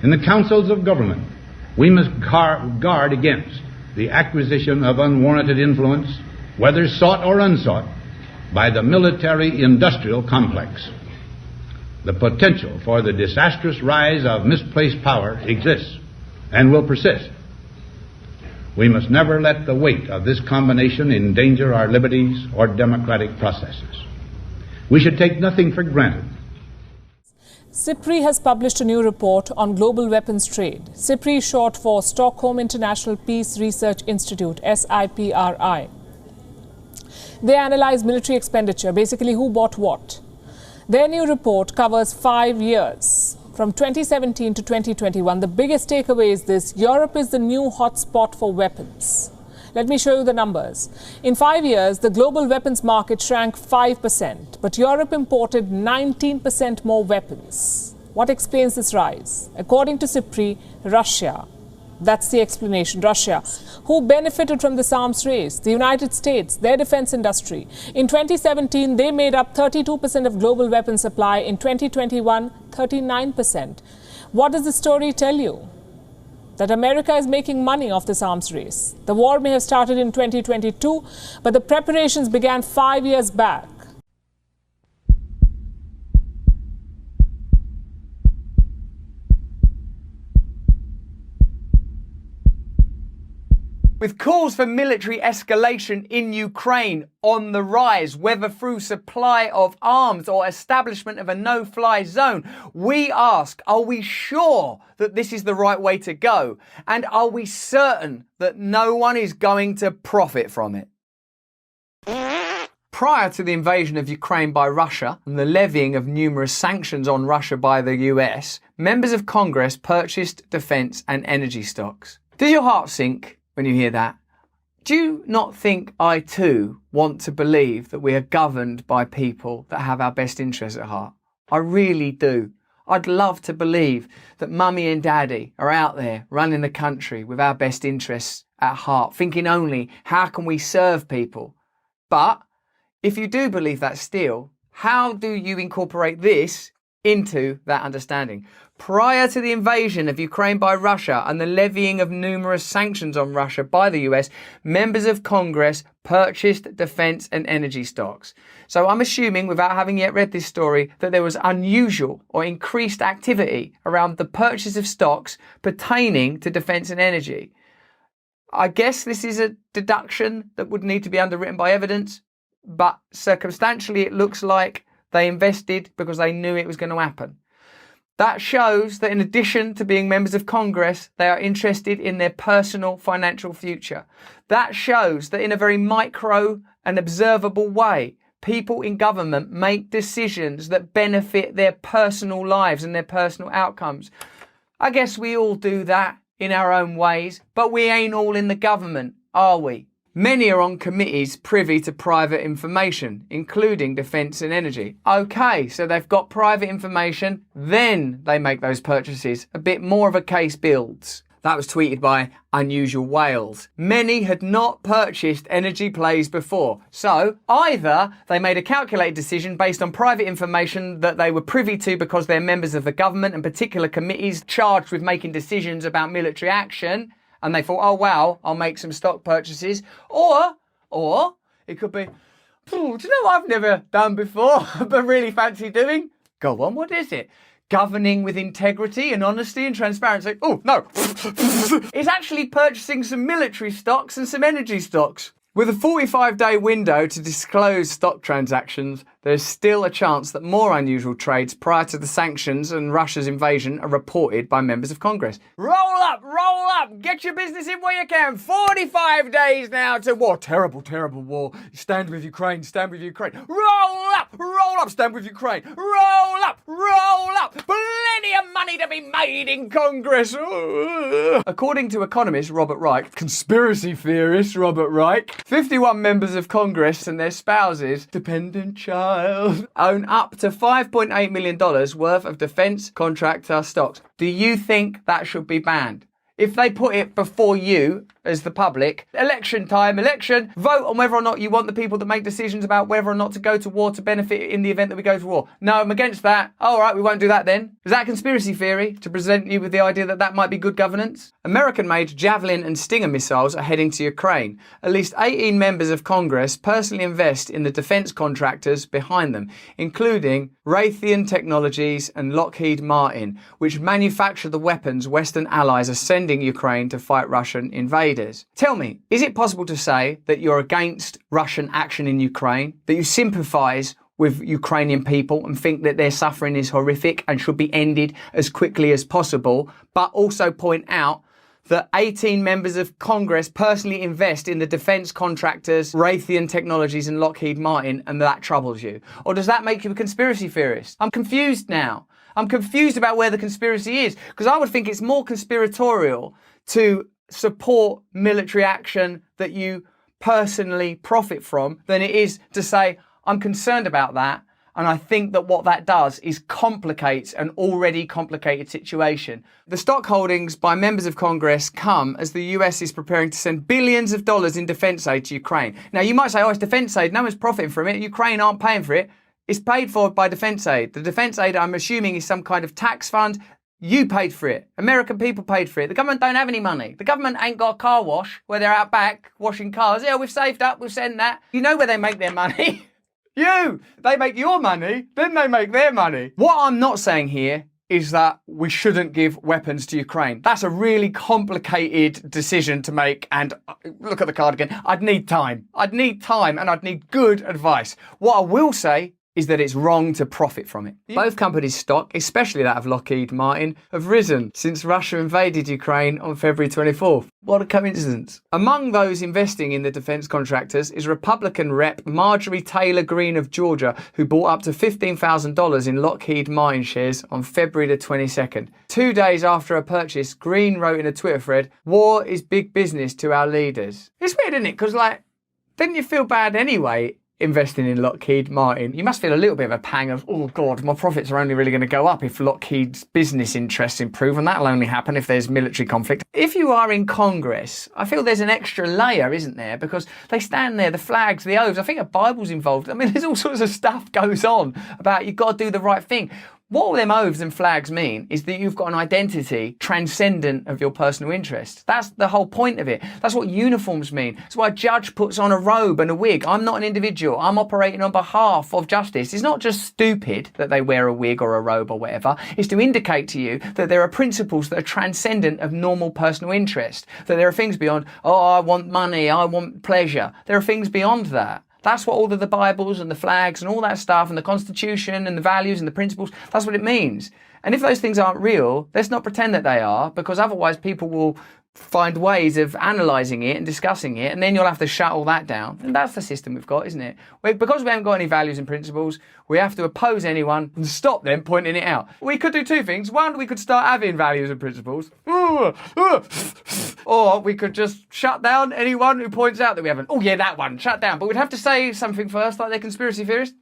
In the councils of government, we must guard against the acquisition of unwarranted influence, whether sought or unsought, by the military-industrial complex. The potential for the disastrous rise of misplaced power exists and will persist. We must never let the weight of this combination endanger our liberties or democratic processes. We should take nothing for granted. SIPRI has published a new report on global weapons trade. SIPRI is short for Stockholm International Peace Research Institute, SIPRI. They analyze military expenditure, basically who bought what. Their new report covers 5 years, from 2017 to 2021. The biggest takeaway is this: Europe is the new hotspot for weapons. Let me show you the numbers. In 5 years, the global weapons market shrank 5%, but Europe imported 19% more weapons. What explains this rise? According to SIPRI, Russia. That's the explanation. Russia, who benefited from this arms race. The United States, their defense industry. In 2017, they made up 32% of global weapon supply. In 2021, 39%. What does the story tell you? That America is making money off this arms race. The war may have started in 2022, but the preparations began 5 years back. With calls for military escalation in Ukraine on the rise, whether through supply of arms or establishment of a no-fly zone, we ask, are we sure that this is the right way to go? And are we certain that no one is going to profit from it? Prior to the invasion of Ukraine by Russia and the levying of numerous sanctions on Russia by the US, members of Congress purchased defence and energy stocks. Does your heart sink when you hear that? Do you not think I too want to believe that we are governed by people that have our best interests at heart? I really do. I'd love to believe that mummy and daddy are out there running the country with our best interests at heart, thinking only, how can we serve people? But if you do believe that still, how do you incorporate this into that understanding? Prior to the invasion of Ukraine by Russia and the levying of numerous sanctions on Russia by the US, members of Congress purchased defence and energy stocks. So I'm assuming, without having yet read this story, that there was unusual or increased activity around the purchase of stocks pertaining to defence and energy. I guess this is a deduction that would need to be underwritten by evidence, but circumstantially it looks like they invested because they knew it was going to happen. That shows that in addition to being members of Congress, they are interested in their personal financial future. That shows that in a very micro and observable way, people in government make decisions that benefit their personal lives and their personal outcomes. I guess we all do that in our own ways, but we ain't all in the government, are we? Many are on committees privy to private information, including defence and energy. Okay, so they've got private information, then they make those purchases. A bit more of a case builds. That was tweeted by Unusual Wales. Many had not purchased energy plays before. So either they made a calculated decision based on private information that they were privy to because they're members of the government and particular committees charged with making decisions about military action, and they thought, oh wow, I'll make some stock purchases. Or it could be, do you know what I've never done before, but really fancy doing? Go on, what is it? Governing with integrity and honesty and transparency. Oh, no. It's actually purchasing some military stocks and some energy stocks. With a 45-day window to disclose stock transactions, there's still a chance that more unusual trades prior to the sanctions and Russia's invasion are reported by members of Congress. Roll up, get your business in where you can. 45 days now to war. Terrible, terrible war. Stand with Ukraine, stand with Ukraine. Roll up, stand with Ukraine. Roll up. Plenty of money to be made in Congress. According to economist Robert Reich, conspiracy theorist Robert Reich, 51 members of Congress and their spouses, dependent child, own up to $5.8 million worth of defence contractor stocks. Do you think that should be banned? if they put it before you as the public, election time, vote on whether or not you want the people that make decisions about whether or not to go to war to benefit in the event that we go to war. No, I'm against that. All right, we won't do that then. Is that a conspiracy theory to present you with the idea that that might be good governance? American-made Javelin and Stinger missiles are heading to Ukraine. At least 18 members of Congress personally invest in the defence contractors behind them, including Raytheon Technologies and Lockheed Martin, which manufacture the weapons Western allies are sending Ukraine to fight Russian invaders. Tell me, is it possible to say that you're against Russian action in Ukraine, that you sympathise with Ukrainian people and think that their suffering is horrific and should be ended as quickly as possible, but also point out that 18 members of Congress personally invest in the defence contractors, Raytheon Technologies and Lockheed Martin, and that troubles you? Or does that make you a conspiracy theorist? I'm confused now. I'm confused about where the conspiracy is, because I would think it's more conspiratorial to support military action that you personally profit from than it is to say, I'm concerned about that, and I think that what that does is complicates an already complicated situation. The stock holdings by members of Congress come as the US is preparing to send billions of dollars in defence aid to Ukraine. Now, you might say, oh, it's defence aid, no one's profiting from it, Ukraine aren't paying for it. It's paid for by defence aid. The defence aid, I'm assuming, is some kind of tax fund. You paid for it. American people paid for it. The government don't have any money. The government ain't got a car wash where they're out back washing cars. Yeah, we've saved up, we'll send that. You know where they make their money. They make your money, then they make their money. What I'm not saying here is that we shouldn't give weapons to Ukraine. That's a really complicated decision to make, and look at the card again. I'd need time, and I'd need good advice. What I will say is that it's wrong to profit from it. Both companies' stock, especially that of Lockheed Martin, have risen since Russia invaded Ukraine on February 24th. What a coincidence. Among those investing in the defence contractors is Republican Rep Marjorie Taylor Greene of Georgia, who bought up to $15,000 in Lockheed Martin shares on February the 22nd. 2 days after her purchase, Greene wrote in a Twitter thread, "War is big business to our leaders." It's weird, isn't it? Because, didn't you feel bad anyway investing in Lockheed Martin? You must feel a little bit of a pang of, oh God, my profits are only really going to go up if Lockheed's business interests improve, and that'll only happen if there's military conflict. If you are in Congress, I feel there's an extra layer, isn't there? Because they stand there, the flags, the oaths, I think a Bible's involved. I mean, there's all sorts of stuff goes on about you've got to do the right thing. What all them oaths and flags mean is that you've got an identity transcendent of your personal interest. That's the whole point of it. That's what uniforms mean. That's why a judge puts on a robe and a wig. I'm not an individual. I'm operating on behalf of justice. It's not just stupid that they wear a wig or a robe or whatever. It's to indicate to you that there are principles that are transcendent of normal personal interest. That there are things beyond, oh, I want money, I want pleasure. There are things beyond that. That's what all of the Bibles and the flags and all that stuff and the Constitution and the values and the principles, that's what it means. And if those things aren't real, let's not pretend that they are, because otherwise people will find ways of analysing it and discussing it, and then you'll have to shut all that down. And that's the system we've got, isn't it? Because we haven't got any values and principles, we have to oppose anyone and stop them pointing it out. We could do two things. One, we could start having values and principles. Or we could just shut down anyone who points out that we haven't. Oh yeah, that one, shut down. But we'd have to say something first, like they're conspiracy theorists.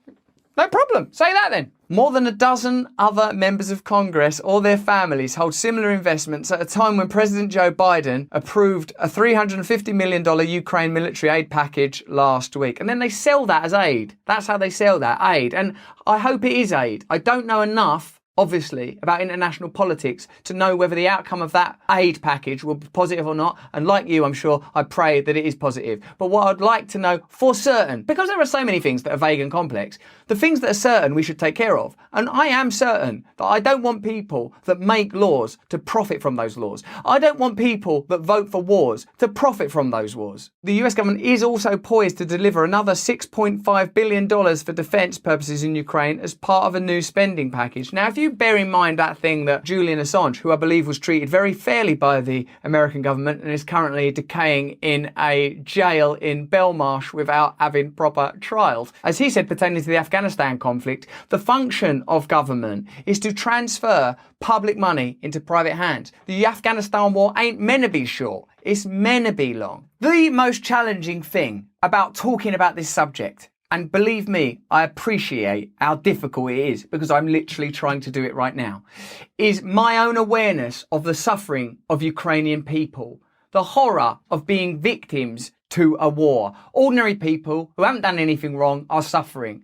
No problem. Say that then. More than a dozen other members of Congress or their families hold similar investments at a time when President Joe Biden approved a $350 million Ukraine military aid package last week. And then they sell that as aid. That's how they sell that, aid. And I hope it is aid. I don't know enough, obviously, about international politics to know whether the outcome of that aid package will be positive or not. And like you, I'm sure, I pray that it is positive. But what I'd like to know for certain, because there are so many things that are vague and complex, the things that are certain we should take care of. And I am certain that I don't want people that make laws to profit from those laws. I don't want people that vote for wars to profit from those wars. The US government is also poised to deliver another $6.5 billion for defence purposes in Ukraine as part of a new spending package. Now, if you bear in mind that thing that Julian Assange, who I believe was treated very fairly by the American government and is currently decaying in a jail in Belmarsh without having proper trials. As he said pertaining to the Afghanistan conflict, the function of government is to transfer public money into private hands. The Afghanistan war ain't meant to be short, it's meant to be long. The most challenging thing about talking about this subject and believe me, I appreciate how difficult it is because I'm literally trying to do it right now, is my own awareness of the suffering of Ukrainian people, the horror of being victims to a war. Ordinary people who haven't done anything wrong are suffering.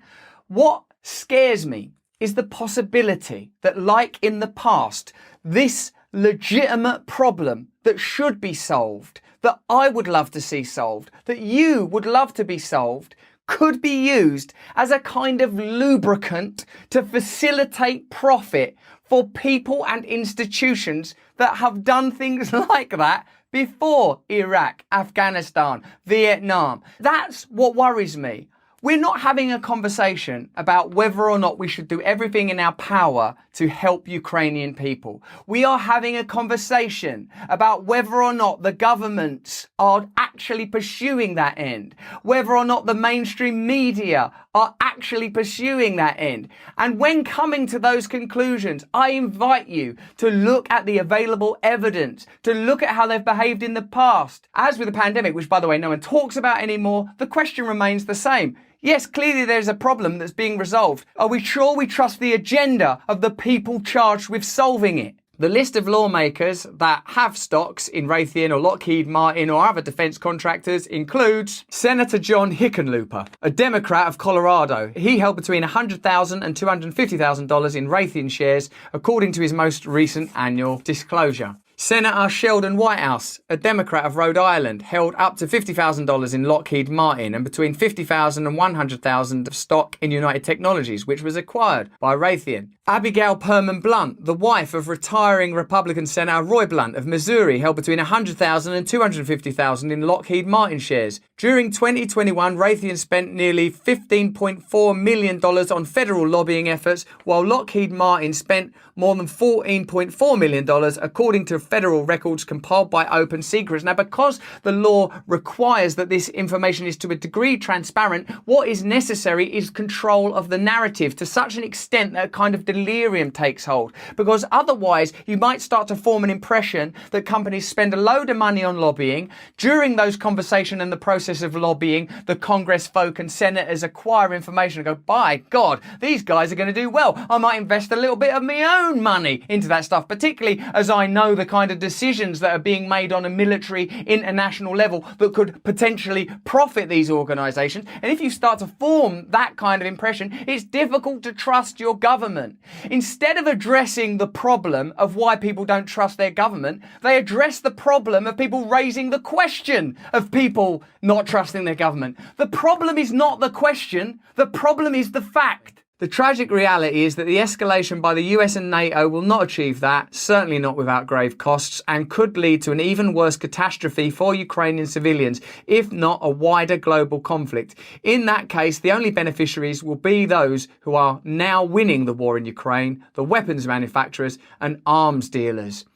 What scares me is the possibility that, like in the past, this legitimate problem that should be solved, that I would love to see solved, that you would love to be solved, could be used as a kind of lubricant to facilitate profit for people and institutions that have done things like that before Iraq, Afghanistan, Vietnam. That's what worries me. We're not having a conversation about whether or not we should do everything in our power to help Ukrainian people. We are having a conversation about whether or not the governments are actually pursuing that end, whether or not the mainstream media are actually pursuing that end. And when coming to those conclusions, I invite you to look at the available evidence, to look at how they've behaved in the past. As with the pandemic, which by the way no one talks about anymore, the question remains the same. Yes, clearly there's a problem that's being resolved. Are we sure we trust the agenda of the people charged with solving it? The list of lawmakers that have stocks in Raytheon or Lockheed Martin or other defense contractors includes Senator John Hickenlooper, a Democrat of Colorado. He held between $100,000 and $250,000 in Raytheon shares, according to his most recent annual disclosure. Senator Sheldon Whitehouse, a Democrat of Rhode Island, held up to $50,000 in Lockheed Martin and between $50,000 and $100,000 of stock in United Technologies, which was acquired by Raytheon. Abigail Perman Blunt, the wife of retiring Republican Senator Roy Blunt of Missouri, held between $100,000 and $250,000 in Lockheed Martin shares. During 2021, Raytheon spent nearly $15.4 million on federal lobbying efforts, while Lockheed Martin spent more than $14.4 million, according to federal records compiled by Open Secrets. Now, because the law requires that this information is to a degree transparent, what is necessary is control of the narrative to such an extent that a kind of delirium takes hold. Because otherwise, you might start to form an impression that companies spend a load of money on lobbying. During those conversations and the process of lobbying, the Congress folk and senators acquire information and go, by God, these guys are going to do well. I might invest a little bit of my own money into that stuff, particularly as I know the kind of decisions that are being made on a military international level that could potentially profit these organisations. And if you start to form that kind of impression, it's difficult to trust your government. Instead of addressing the problem of why people don't trust their government, they address the problem of people raising the question of people not trusting their government. The problem is not the question, the problem is the fact. The tragic reality is that the escalation by the US and NATO will not achieve that, certainly not without grave costs, and could lead to an even worse catastrophe for Ukrainian civilians, if not a wider global conflict. In that case, the only beneficiaries will be those who are now winning the war in Ukraine, the weapons manufacturers and arms dealers.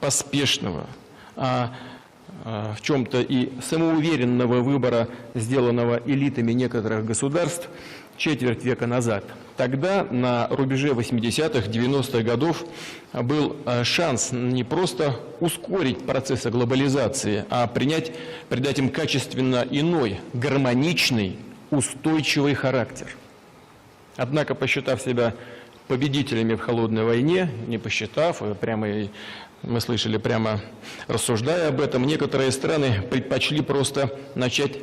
Поспешного, в чем-то и самоуверенного выбора, сделанного элитами некоторых государств, четверть века назад. Тогда, на рубеже 80-х, 90-х годов, был шанс не просто ускорить процессы глобализации, а придать им качественно иной, гармоничный, устойчивый характер. Однако, посчитав себя победителями в холодной войне, не посчитав, прямо мы слышали, прямо рассуждая об этом, некоторые страны предпочли просто начать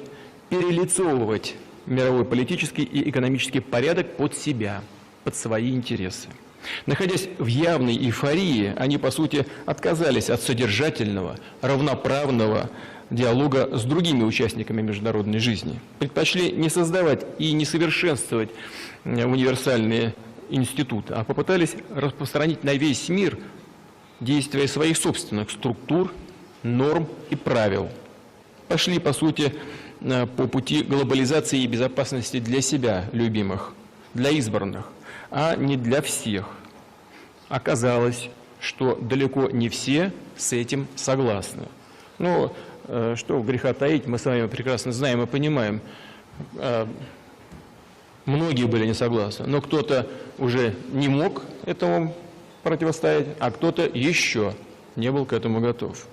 перелицовывать мировой политический и экономический порядок под себя, под свои интересы. Находясь в явной эйфории, они, по сути, отказались от содержательного, равноправного диалога с другими участниками международной жизни. Предпочли не создавать и не совершенствовать универсальные институты, а попытались распространить на весь мир действия своих собственных структур, норм и правил. Пошли, по сути, по пути глобализации и безопасности для себя, любимых, для избранных, а не для всех. Оказалось, что далеко не все с этим согласны. Но что греха таить, мы с вами прекрасно знаем и понимаем, многие были не согласны, но кто-то уже не мог этому противостоять, а кто-то еще не был к этому готов.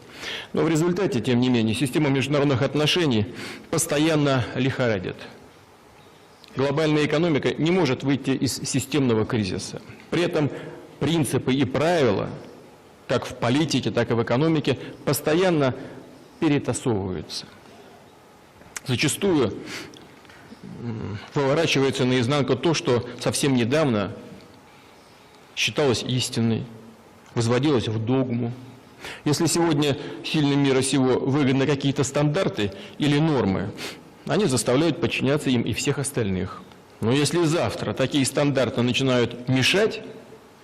Но в результате, тем не менее, система международных отношений постоянно лихорадит. Глобальная экономика не может выйти из системного кризиса. При этом принципы и правила, как в политике, так и в экономике, постоянно перетасовываются. Зачастую выворачивается наизнанку то, что совсем недавно считалось истиной, возводилось в догму. Если сегодня сильным мира сего выгодны какие-то стандарты или нормы, они заставляют подчиняться им и всех остальных. Но если завтра такие стандарты начинают мешать,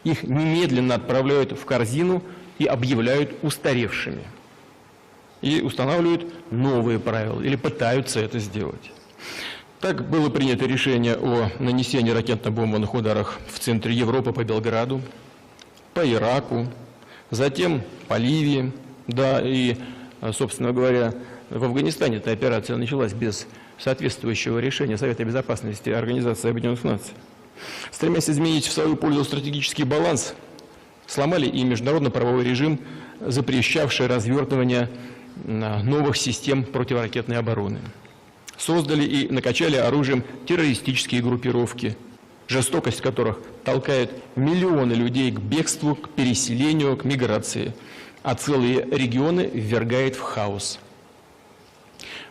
их немедленно отправляют в корзину и объявляют устаревшими. И устанавливают новые правила, или пытаются это сделать. Так было принято решение о нанесении ракетно-бомбовых ударов в центре Европы по Белграду, по Ираку, затем по Ливии, да, и, собственно говоря, в Афганистане эта операция началась без соответствующего решения Совета Безопасности Организации Объединенных Наций. Стремясь изменить в свою пользу стратегический баланс, сломали и международно-правовой режим, запрещавший развертывание новых систем противоракетной обороны. Создали и накачали оружием террористические группировки, жестокость которых толкает миллионы людей к бегству, к переселению, к миграции, а целые регионы ввергает в хаос.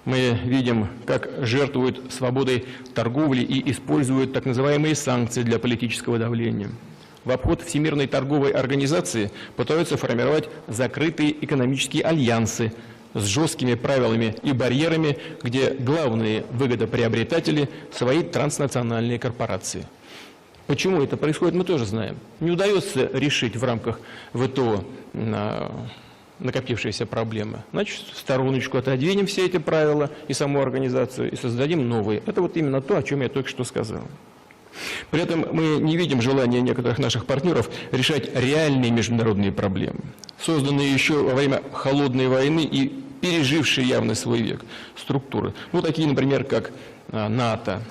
Мы видим, как жертвуют свободой торговли и используют так называемые санкции для политического давления. В обход Всемирной торговой организации пытаются формировать закрытые экономические альянсы с жесткими правилами и барьерами, где главные выгодоприобретатели – свои транснациональные корпорации. Почему это происходит, мы тоже знаем. Не удается решить в рамках ВТО накопившиеся проблемы. Значит, в стороночку отодвинем все эти правила и саму организацию и создадим новые. Это вот именно то, о чем я только что сказал. При этом мы не видим желания некоторых наших партнеров решать реальные международные проблемы, созданные еще во время холодной войны и пережившие явно свой век структуры. Ну, такие, например, как НАТО.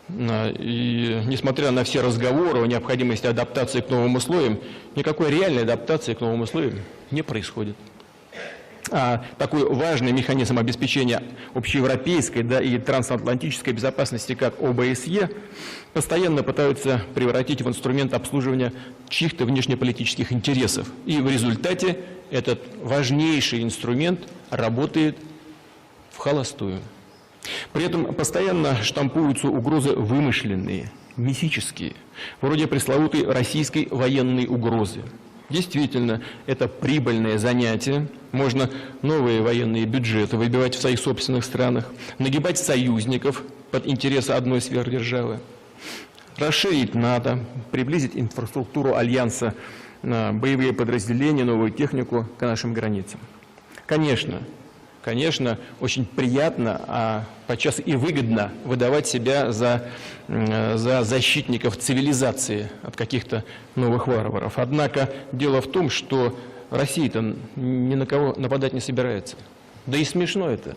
И несмотря на все разговоры о необходимости адаптации к новым условиям, никакой реальной адаптации к новым условиям не происходит. А такой важный механизм обеспечения общеевропейской, да, и трансатлантической безопасности, как ОБСЕ, постоянно пытаются превратить в инструмент обслуживания чьих-то внешнеполитических интересов. И в результате этот важнейший инструмент работает в холостую. При этом постоянно штампуются угрозы вымышленные, мифические, вроде пресловутой российской военной угрозы. Действительно, это прибыльное занятие. Можно новые военные бюджеты выбивать в своих собственных странах, нагибать союзников под интересы одной сверхдержавы, расширить НАТО, приблизить инфраструктуру Альянса, боевые подразделения, новую технику к нашим границам. Конечно, очень приятно, а подчас и выгодно выдавать себя за защитников цивилизации от каких-то новых варваров. Однако дело в том, что Россия-то ни на кого нападать не собирается. Да и смешно это.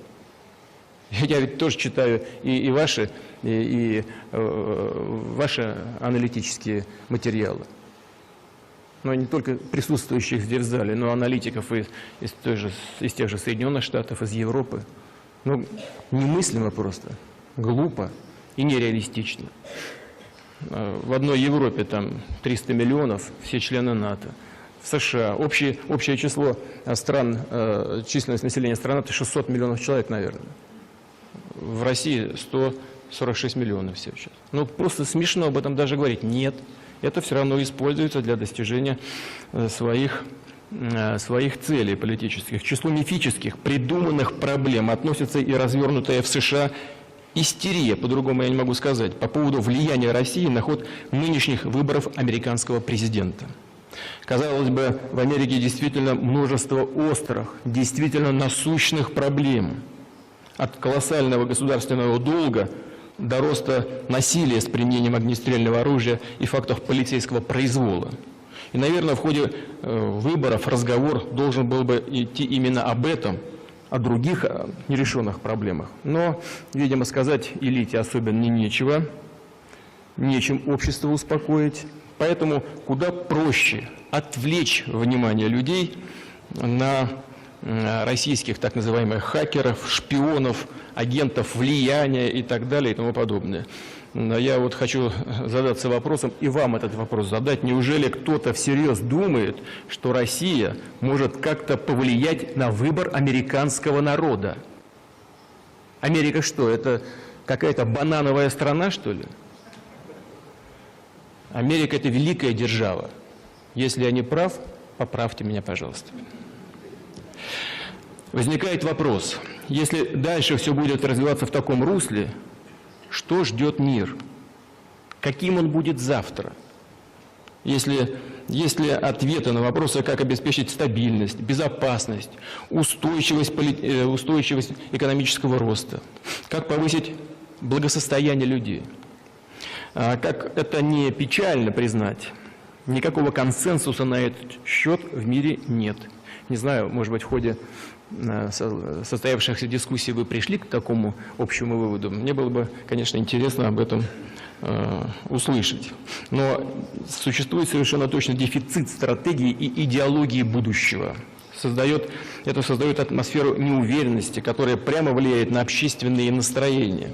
Я ведь тоже читаю и ваши аналитические материалы. Но не только присутствующих здесь в зале, но аналитиков из тех же Соединенных Штатов, из Европы. Ну, немыслимо просто, глупо и нереалистично. В одной Европе там 300 миллионов, все члены НАТО. В США общее число стран, численность населения страны – это 600 миллионов человек, наверное. В России 146 миллионов всего сейчас. Ну, просто смешно об этом даже говорить. Нет. Это все равно используется для достижения своих целей политических. К числу мифических, придуманных проблем относится и развернутая в США истерия, по-другому я не могу сказать, по поводу влияния России на ход нынешних выборов американского президента. Казалось бы, в Америке действительно множество острых, действительно насущных проблем. От колоссального государственного долга до роста насилия с применением огнестрельного оружия и фактов полицейского произвола. И, наверное, в ходе выборов разговор должен был бы идти именно об этом, о других нерешенных проблемах. Но, видимо, сказать элите особенно нечего, нечем общество успокоить. Поэтому куда проще отвлечь внимание людей на российских так называемых хакеров, шпионов, агентов влияния и так далее и тому подобное. я вот хочу задаться вопросом и вам этот вопрос задать. Неужели кто-то всерьез думает, что Россия может как-то повлиять на выбор американского народа? Америка что, это какая-то банановая страна, что ли? Америка – это великая держава. Если я не прав, поправьте меня, пожалуйста. Возникает вопрос, если дальше все будет развиваться в таком русле, что ждет мир? Каким он будет завтра? Если ответы на вопросы, как обеспечить стабильность, безопасность, устойчивость экономического роста, как повысить благосостояние людей, как это не печально признать, никакого консенсуса на этот счет в мире нет. Не знаю, может быть, в ходе состоявшихся дискуссий вы пришли к такому общему выводу. Мне было бы, конечно, интересно об этом услышать. Но существует совершенно точно дефицит стратегии и идеологии будущего. Это создает атмосферу неуверенности, которая прямо влияет на общественные настроения.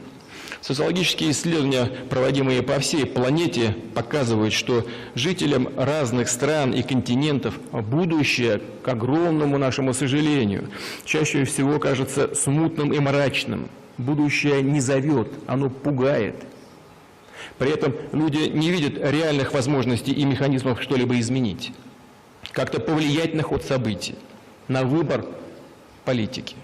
Социологические исследования, проводимые по всей планете, показывают, что жителям разных стран и континентов будущее, к огромному нашему сожалению, чаще всего кажется смутным и мрачным. Будущее не зовет, оно пугает. При этом люди не видят реальных возможностей и механизмов что-либо изменить, как-то повлиять на ход событий, на выбор политики.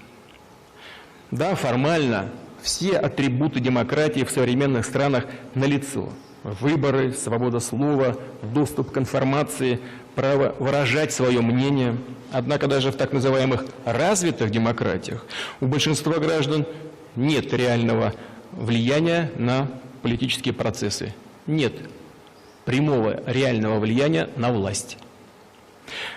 Да, формально все атрибуты демократии в современных странах налицо. Выборы, свобода слова, доступ к информации, право выражать свое мнение. Однако даже в так называемых развитых демократиях у большинства граждан нет реального влияния на политические процессы. Нет прямого реального влияния на власть.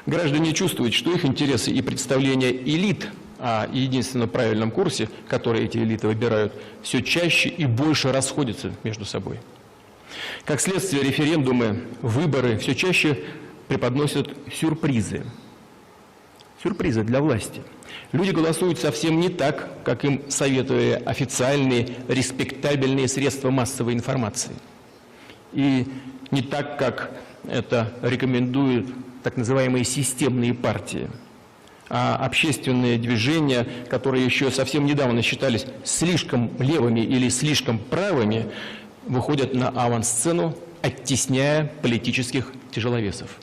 Граждане чувствуют, что их интересы и представления элит о единственно правильном курсе, который эти элиты выбирают, все чаще и больше расходятся между собой. Как следствие, референдумы, выборы все чаще преподносят сюрпризы. Сюрпризы для власти. Люди голосуют совсем не так, как им советовали официальные, респектабельные средства массовой информации. И не так, как это рекомендуют так называемые системные партии. А общественные движения, которые еще совсем недавно считались слишком левыми или слишком правыми, выходят на авансцену, оттесняя политических тяжеловесов.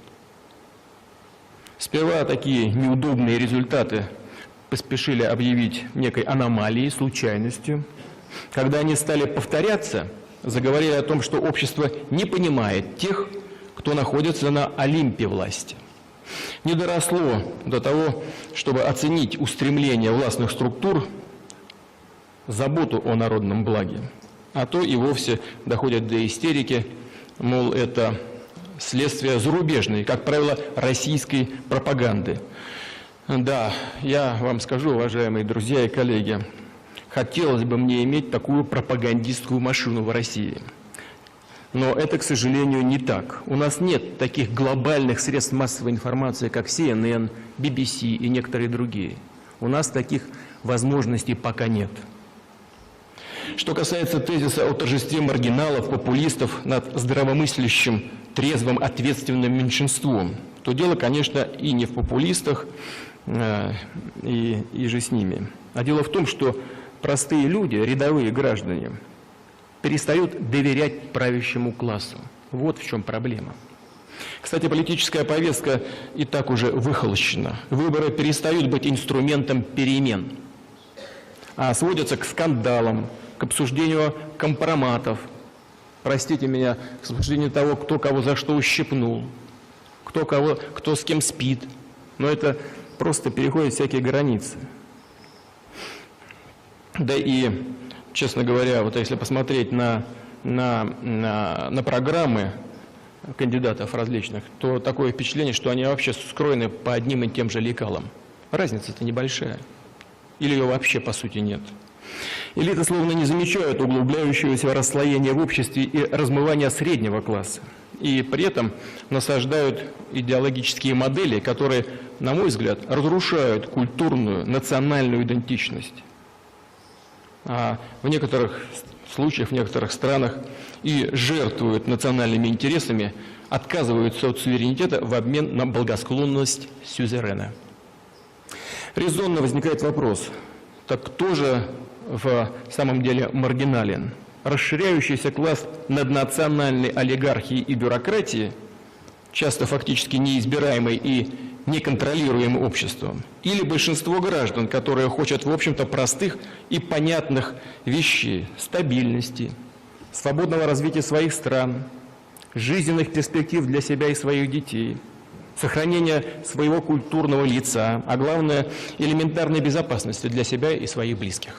Сперва такие неудобные результаты поспешили объявить некой аномалией, случайностью. Когда они стали повторяться, заговорили о том, что общество не понимает тех, кто находится на Олимпе власти. Не доросло до того, чтобы оценить устремления властных структур, заботу о народном благе, а то и вовсе доходят до истерики, мол, это следствие зарубежной, как правило, российской пропаганды. Да, я вам скажу, уважаемые друзья и коллеги, хотелось бы мне иметь такую пропагандистскую машину в России. Но это, к сожалению, не так. У нас нет таких глобальных средств массовой информации, как CNN, BBC и некоторые другие. У нас таких возможностей пока нет. Что касается тезиса о торжестве маргиналов, популистов над здравомыслящим, трезвым, ответственным меньшинством, то дело, конечно, и не в популистах, и же с ними. А дело в том, что простые люди, рядовые граждане, перестают доверять правящему классу. Вот в чем проблема. Кстати, политическая повестка и так уже выхолощена. Выборы перестают быть инструментом перемен, а сводятся к скандалам, к обсуждению компроматов, простите меня, к обсуждению того, кто кого за что ущипнул, кто с кем спит. Но это просто переходит всякие границы. Да и, честно говоря, вот если посмотреть на программы кандидатов различных, то такое впечатление, что они вообще скроены по одним и тем же лекалам. Разница-то небольшая. Или ее вообще по сути нет. Элиты словно не замечают углубляющегося расслоения в обществе и размывания среднего класса. И при этом насаждают идеологические модели, которые, на мой взгляд, разрушают культурную, национальную идентичность. А в некоторых случаях в некоторых странах и жертвуют национальными интересами, отказываются от суверенитета в обмен на благосклонность сюзерена. Резонно возникает вопрос, так кто же в самом деле маргинален? Расширяющийся класс наднациональной олигархии и бюрократии, часто фактически неизбираемый и неконтролируемым обществом, или большинство граждан, которые хотят, в общем-то, простых и понятных вещей, стабильности, свободного развития своих стран, жизненных перспектив для себя и своих детей, сохранения своего культурного лица, а главное, элементарной безопасности для себя и своих близких.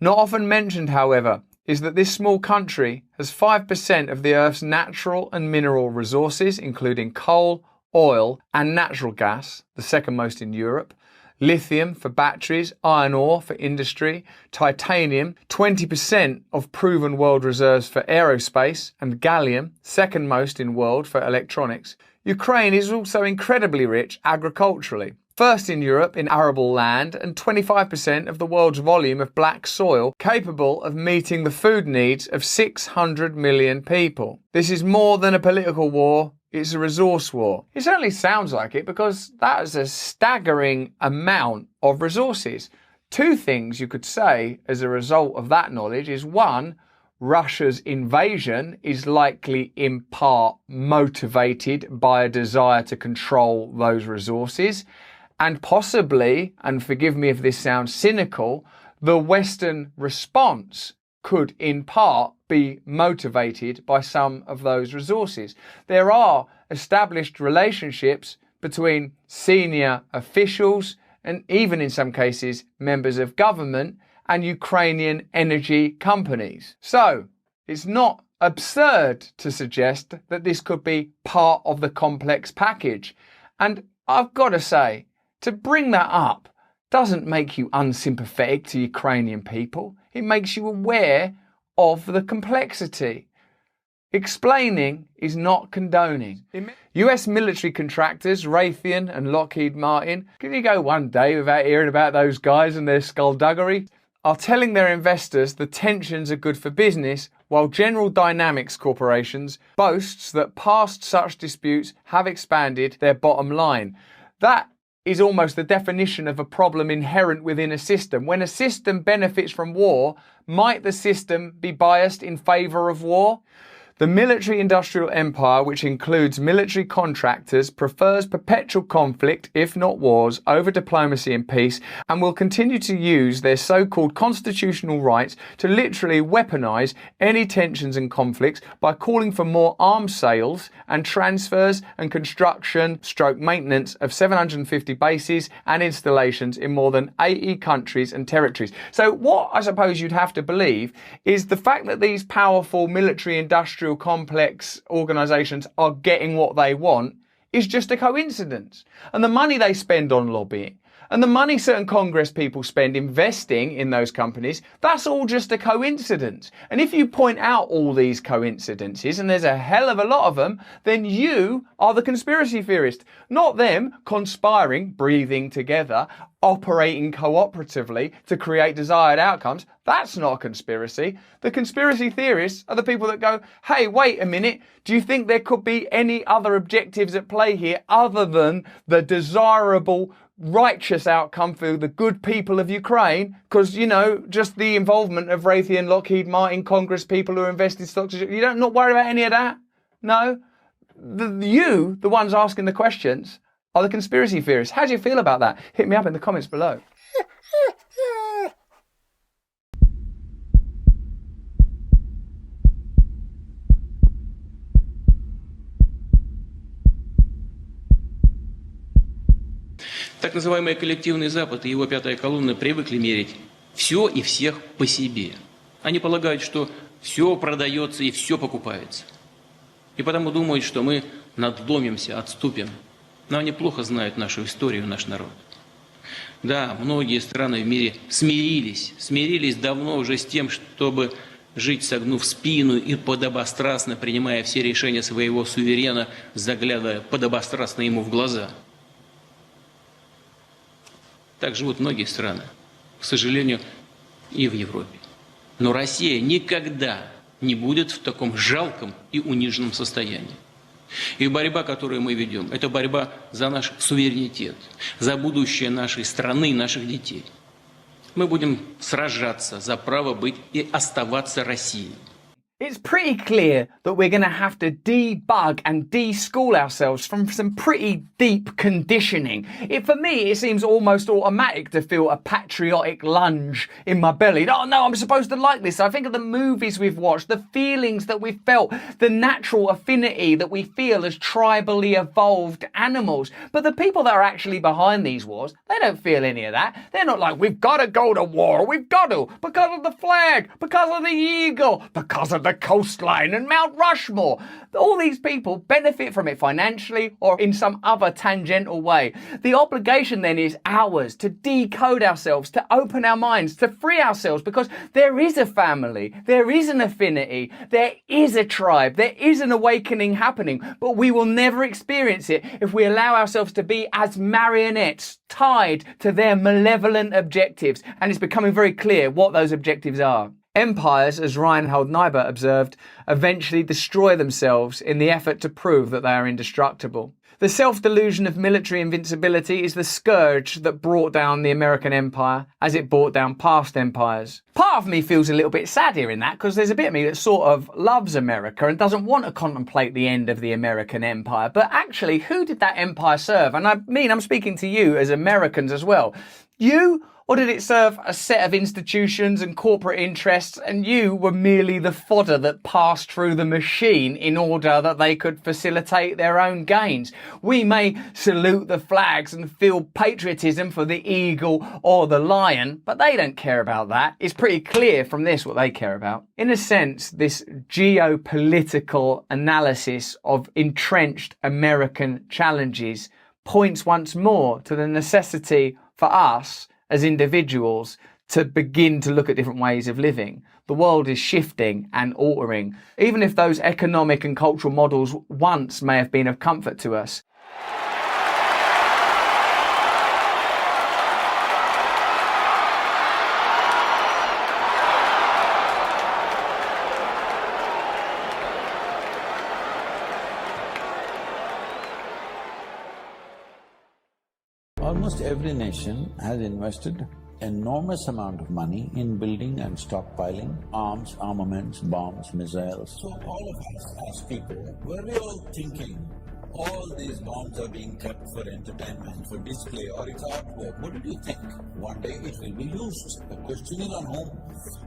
Not often mentioned, however, is that this small country has 5% of the Earth's natural and mineral resources, including coal, oil and natural gas, the second most in Europe, lithium for batteries, iron ore for industry, titanium, 20% of proven world reserves for aerospace, and gallium, second most in world for electronics. Ukraine is also incredibly rich agriculturally. First in Europe in arable land and 25% of the world's volume of black soil capable of meeting the food needs of 600 million people. This is more than a political war, it's a resource war. It certainly sounds like it because that is a staggering amount of resources. Two things you could say as a result of that knowledge is one, Russia's invasion is likely in part motivated by a desire to control those resources. And possibly, and forgive me if this sounds cynical, the Western response could in part be motivated by some of those resources. There are established relationships between senior officials and even in some cases members of government and Ukrainian energy companies. So it's not absurd to suggest that this could be part of the complex package. And I've got to say, to bring that up doesn't make you unsympathetic to Ukrainian people. It makes you aware of the complexity. Explaining is not condoning. US military contractors, Raytheon and Lockheed Martin, can you go one day without hearing about those guys and their skullduggery? Are telling their investors the tensions are good for business, while General Dynamics Corporations boasts that past such disputes have expanded their bottom line. That is almost the definition of a problem inherent within a system. When a system benefits from war, might the system be biased in favour of war? The military-industrial empire, which includes military contractors, prefers perpetual conflict, if not wars, over diplomacy and peace, and will continue to use their so-called constitutional rights to literally weaponize any tensions and conflicts by calling for more arms sales and transfers and construction / maintenance of 750 bases and installations in more than 80 countries and territories. So what I suppose you'd have to believe is the fact that these powerful military-industrial complex organisations are getting what they want is just a coincidence. And the money they spend on lobbying and the money certain Congress people spend investing in those companies, that's all just a coincidence. And if you point out all these coincidences, and there's a hell of a lot of them, then you are the conspiracy theorist, not them conspiring, breathing together, operating cooperatively to create desired outcomes. That's not a conspiracy. The conspiracy theorists are the people that go, hey, wait a minute, do you think there could be any other objectives at play here other than the desirable righteous outcome for the good people of Ukraine? Because, you know, just the involvement of Raytheon, Lockheed Martin, Congress people who are invested in stocks, you don't not worry about any of that? No? The ones asking the questions, are the conspiracy theorists. How do you feel about that? Hit me up in the comments below. Так называемый коллективный Запад и его пятая колонна привыкли мерить все и всех по себе. Они полагают, что все продается и все покупается. И потому думают, что мы надломимся, отступим. Но они плохо знают нашу историю, наш народ. Да, многие страны в мире смирились давно уже с тем, чтобы жить, согнув спину и подобострастно принимая все решения своего суверена, заглядывая подобострастно ему в глаза. Так живут многие страны, к сожалению, и в Европе. Но Россия никогда не будет в таком жалком и униженном состоянии. И борьба, которую мы ведем, это борьба за наш суверенитет, за будущее нашей страны и наших детей. Мы будем сражаться за право быть и оставаться Россией. It's pretty clear that we're going to have to debug and de-school ourselves from some pretty deep conditioning. For me, it seems almost automatic to feel a patriotic lunge in my belly. Oh no, I'm supposed to like this. I think of the movies we've watched, the feelings that we've felt, the natural affinity that we feel as tribally evolved animals. But the people that are actually behind these wars, they don't feel any of that. They're not like, we've got to go to war, we've got to, because of the flag, because of the eagle, because of the coastline and Mount Rushmore. All these people benefit from it financially or in some other tangential way. The obligation then is ours to decode ourselves, to open our minds, to free ourselves, because there is a family, there is an affinity, there is a tribe, there is an awakening happening, but we will never experience it if we allow ourselves to be as marionettes tied to their malevolent objectives. And it's becoming very clear what those objectives are. Empires, as Reinhold Niebuhr observed, eventually destroy themselves in the effort to prove that they are indestructible. The self-delusion of military invincibility is the scourge that brought down the American empire as it brought down past empires. Part of me feels a little bit sad here in that, because there's a bit of me that sort of loves America and doesn't want to contemplate the end of the American empire. But actually, who did that empire serve? And I'm speaking to you as Americans as well. You? Or did it serve a set of institutions and corporate interests, and you were merely the fodder that passed through the machine in order that they could facilitate their own gains? We may salute the flags and feel patriotism for the eagle or the lion, but they don't care about that. It's pretty clear from this what they care about. In a sense, this geopolitical analysis of entrenched American challenges points once more to the necessity for us as individuals to begin to look at different ways of living. The world is shifting and altering, even if those economic and cultural models once may have been of comfort to us. Almost every nation has invested enormous amount of money in building and stockpiling arms, armaments, bombs, missiles. So all of us as people, were we all thinking all these bombs are being kept for entertainment, for display, or it's artwork? What did you think? One day it will be used. The question is on whom?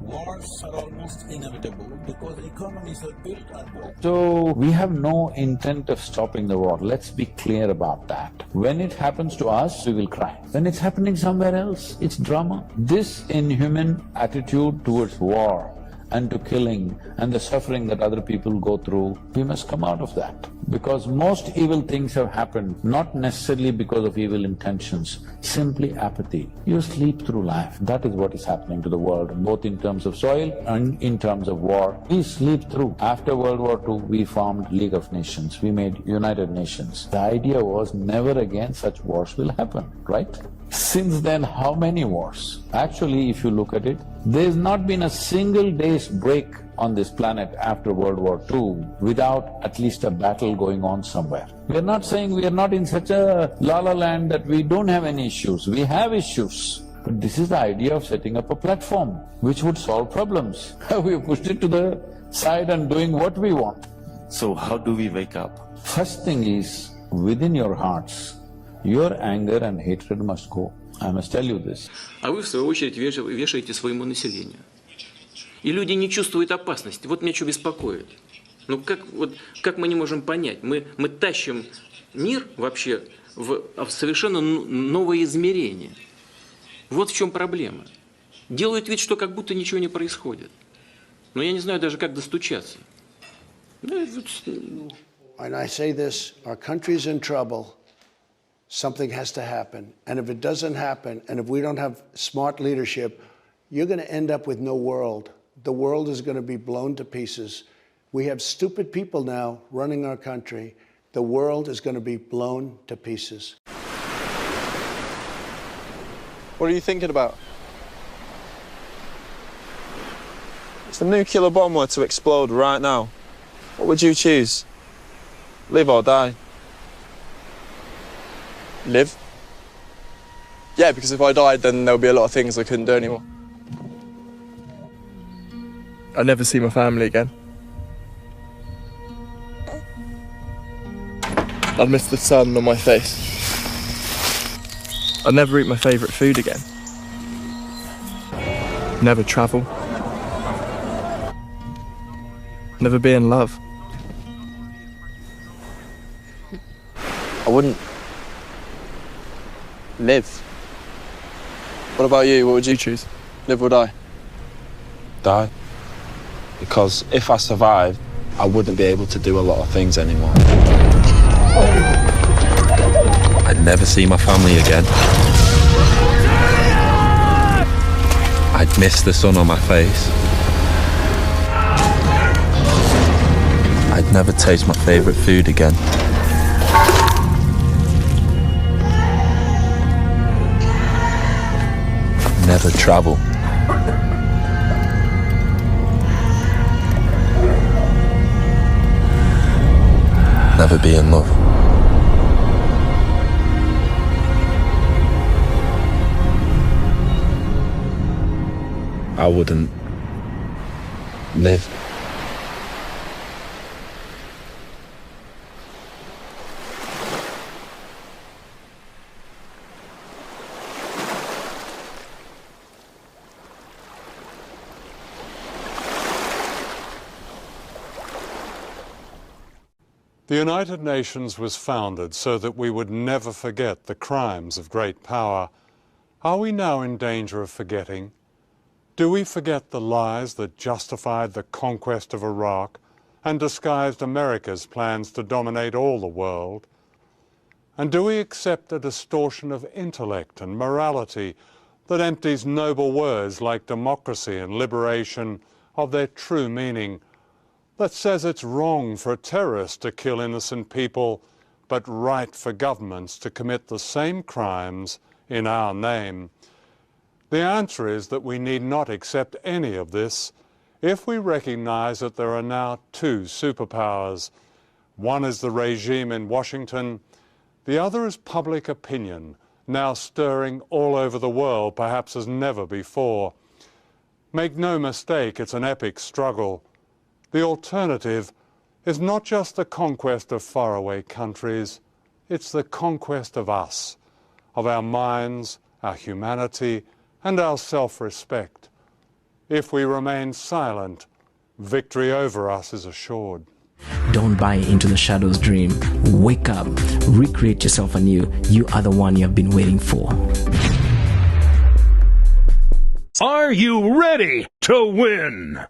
Wars are almost inevitable because economies are built on war. So we have no intent of stopping the war. Let's be clear about that. When it happens to us, we will cry. When it's happening somewhere else, it's drama. This inhuman attitude towards war and to killing and the suffering that other people go through, we must come out of that. Because most evil things have happened not necessarily because of evil intentions, simply apathy. You sleep through life. That is what is happening to the world, both in terms of soil and in terms of war. We sleep through. After World War II, we formed League of Nations. We made United Nations. The idea was never again such wars will happen, right? Since then, how many wars? Actually, if you look at it, there's not been a single day's break on this planet after World War II without at least a battle going on somewhere. We are not saying we are not in such a la-la land that we don't have any issues. We have issues. But this is the idea of setting up a platform which would solve problems. We have pushed it to the side and doing what we want. So how do we wake up? First thing is, within your hearts, your anger and hatred must go. I must tell you this. А вы, в свою очередь, вешаете своему населению. И люди не чувствуют опасности. Вот меня что беспокоит. Ну как мы не можем понять? Мы тащим мир вообще в совершенно новое измерение. Вот в чем проблема. Делают вид, что как будто ничего не происходит. Но я не знаю даже, как достучаться. And I say this, our country's in trouble. Something has to happen. And if it doesn't happen, and if we don't have smart leadership, you're going to end up with no world. The world is going to be blown to pieces. We have stupid people now running our country. The world is going to be blown to pieces. What are you thinking about? If the nuclear bomb were to explode right now, what would you choose? Live or die? Live. Yeah, because if I died, then there'll be a lot of things I couldn't do anymore. I'd never see my family again. I'd miss the sun on my face. I'd never eat my favourite food again. Never travel. Never be in love. I wouldn't live. What about you? What would you choose? Live or die? Die. Because if I survived, I wouldn't be able to do a lot of things anymore. I'd never see my family again. I'd miss the sun on my face. I'd never taste my favourite food again. Never travel. Never be in love. I wouldn't live. The United Nations was founded so that we would never forget the crimes of great power. Are we now in danger of forgetting? Do we forget the lies that justified the conquest of Iraq and disguised America's plans to dominate all the world? And do we accept a distortion of intellect and morality that empties noble words like democracy and liberation of their true meaning, that says it's wrong for a terrorist to kill innocent people, but right for governments to commit the same crimes in our name? The answer is that we need not accept any of this if we recognize that there are now two superpowers. One is the regime in Washington, the other is public opinion, now stirring all over the world, perhaps as never before. Make no mistake, it's an epic struggle. The alternative is not just the conquest of faraway countries, it's the conquest of us, of our minds, our humanity, and our self-respect. If we remain silent, victory over us is assured. Don't buy into the shadow's dream. Wake up, recreate yourself anew. You are the one you have been waiting for. Are you ready to win?